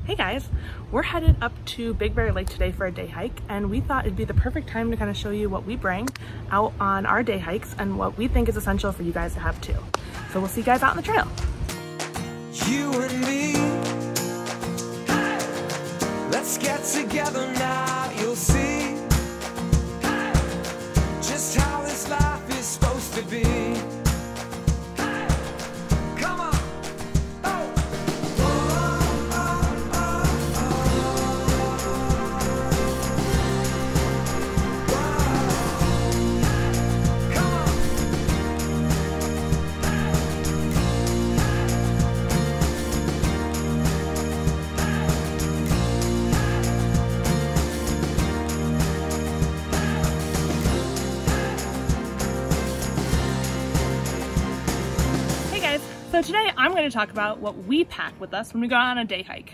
Hey guys, we're headed up to Big Bear Lake today for a day hike, and we thought it'd be the perfect time to kind of show you what we bring out on our day hikes and what we think is essential for you guys to have too. So we'll see you guys out on the trail. You and me, hey, let's get together now, you'll see, hey, just how this life is supposed to be. Hey, come on. Oh. So today I'm going to talk about what we pack with us when we go on a day hike.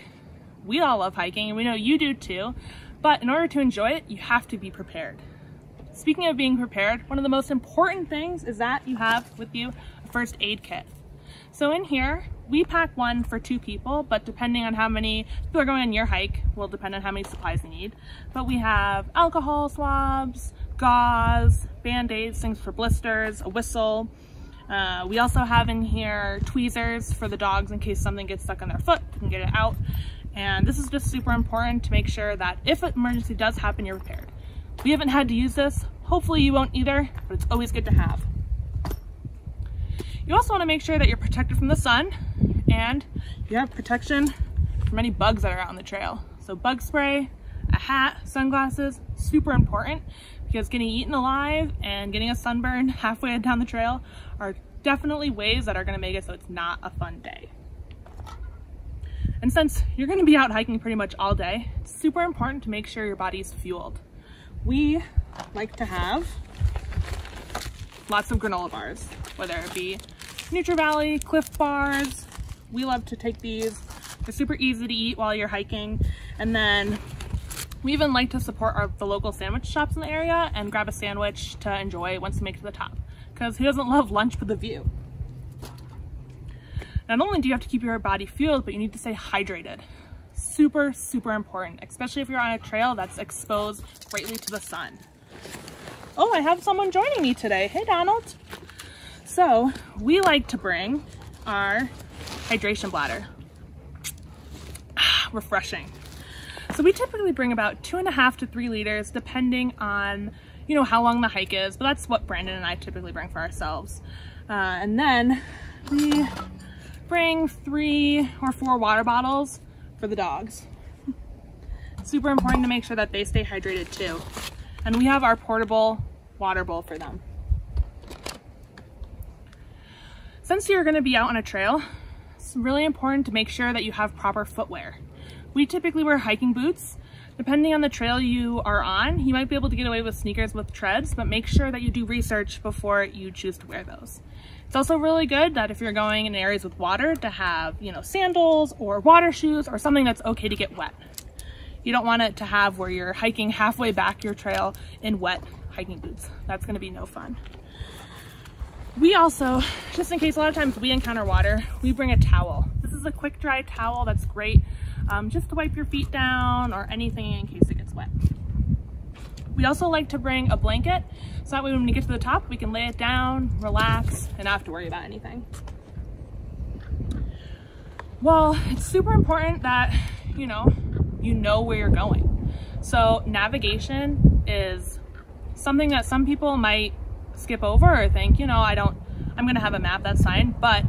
We all love hiking and we know you do too, but in order to enjoy it, you have to be prepared. Speaking of being prepared, one of the most important things is that you have with you a first aid kit. So in here, we pack one for 2 people, but depending on how many people are going on your hike will depend on how many supplies you need. But we have alcohol swabs, gauze, band-aids, things for blisters, a whistle. We also have in here tweezers for the dogs in case something gets stuck on their foot, you can get it out. And this is just super important to make sure that if an emergency does happen, you're prepared. We haven't had to use this. Hopefully you won't either, but it's always good to have. You also want to make sure that you're protected from the sun and you have protection from any bugs that are out on the trail. So bug spray, a hat, sunglasses, super important, because getting eaten alive and getting a sunburn halfway down the trail are definitely ways that are going to make it so it's not a fun day. And since you're going to be out hiking pretty much all day, it's super important to make sure your body's fueled. We like to have lots of granola bars, whether it be Nutri-Valley, Cliff Bars. We love to take these. They're super easy to eat while you're hiking. And then we even like to support the local sandwich shops in the area and grab a sandwich to enjoy once you make it to the top. Because who doesn't love lunch with a view? Not only do you have to keep your body fueled, but you need to stay hydrated. Super, super important, especially if you're on a trail that's exposed greatly to the sun. Oh, I have someone joining me today. Hey, Donald. So we like to bring our hydration bladder. Refreshing. So we typically bring about 2.5 to 3 liters depending on, you know, how long the hike is, but that's what Brandon and I typically bring for ourselves. And then we bring 3 or 4 water bottles for the dogs. Super important to make sure that they stay hydrated too. And we have our portable water bowl for them. Since you're going to be out on a trail, it's really important to make sure that you have proper footwear. We typically wear hiking boots. Depending on the trail you are on, you might be able to get away with sneakers with treads, but make sure that you do research before you choose to wear those. It's also really good that if you're going in areas with water to have, you know, sandals or water shoes or something that's okay to get wet. You don't want it to have where you're hiking halfway back your trail in wet hiking boots. That's going to be no fun. We also, just in case a lot of times we encounter water, we bring a towel. This is a quick dry towel that's great just to wipe your feet down or anything in case it gets wet. We also like to bring a blanket so that way when we get to the top we can lay it down, relax, and not have to worry about anything. Well, it's super important that you know where you're going. So navigation is something that some people might skip over or think, you know, I'm gonna have a map, that's fine, but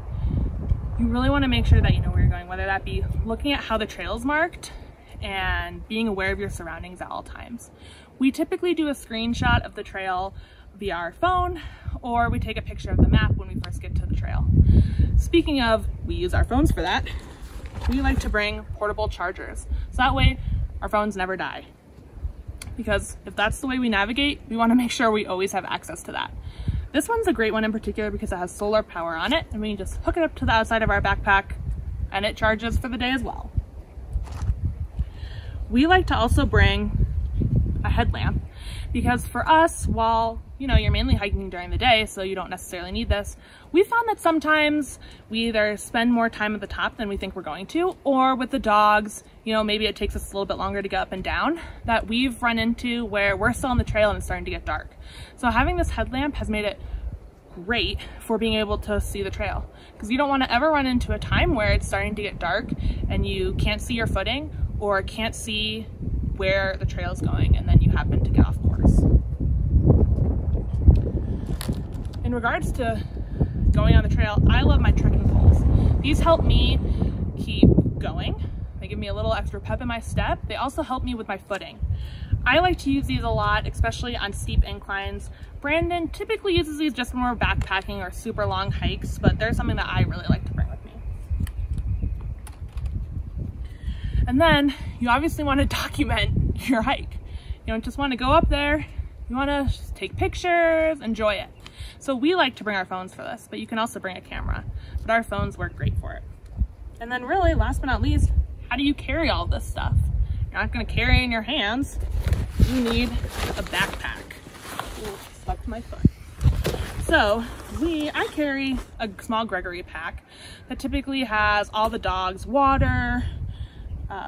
you really want to make sure that you know where you're going, whether that be looking at how the trail is marked and being aware of your surroundings at all times. We typically do a screenshot of the trail via our phone, or we take a picture of the map when we first get to the trail. Speaking of, we use our phones for that. We like to bring portable chargers, so that way our phones never die. Because if that's the way we navigate, we want to make sure we always have access to that. This one's a great one in particular because it has solar power on it, and we can just hook it up to the outside of our backpack and it charges for the day as well. We like to also bring a headlamp, because for us, while you know you're mainly hiking during the day, so you don't necessarily need this, we found that sometimes we either spend more time at the top than we think we're going to, or with the dogs, you know, maybe it takes us a little bit longer to get up and down, that we've run into where we're still on the trail and it's starting to get dark. So having this headlamp has made it great for being able to see the trail, because you don't want to ever run into a time where it's starting to get dark and you can't see your footing or can't see where the trail is going, and then you happen to get off course. In regards to going on the trail, I love my trekking poles. These help me keep going. They give me a little extra pep in my step. They also help me with my footing. I like to use these a lot, especially on steep inclines. Brandon typically uses these just more backpacking or super long hikes, but they're something that I really like to bring with me. And then you obviously want to document your hike. You don't just want to go up there, you want to just take pictures, enjoy it. So we like to bring our phones for this, but you can also bring a camera, but our phones work great for it. And then really, last but not least, how do you carry all this stuff? You're not going to carry in your hands. You need a backpack. Ooh, stuck to my foot. So I carry a small Gregory pack that typically has all the dogs' water,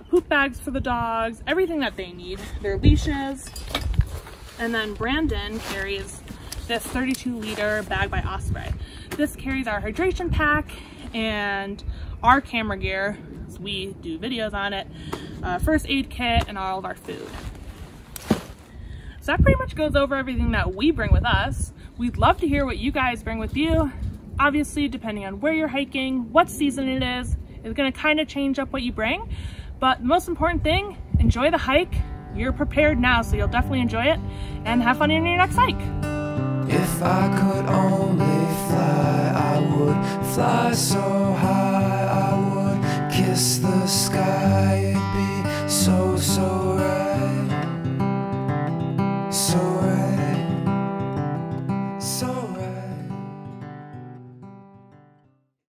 poop bags for the dogs, everything that they need, their leashes. And then Brandon carries this 32-liter bag by Osprey. This carries our hydration pack and our camera gear, so we do videos on it, first aid kit, and all of our food. So that pretty much goes over everything that we bring with us. We'd love to hear what you guys bring with you. Obviously, depending on where you're hiking, what season it is gonna kind of change up what you bring. But the most important thing, enjoy the hike. You're prepared now, so you'll definitely enjoy it, and have fun in your next hike. If I could only fly, I would fly so high, I would kiss the sky.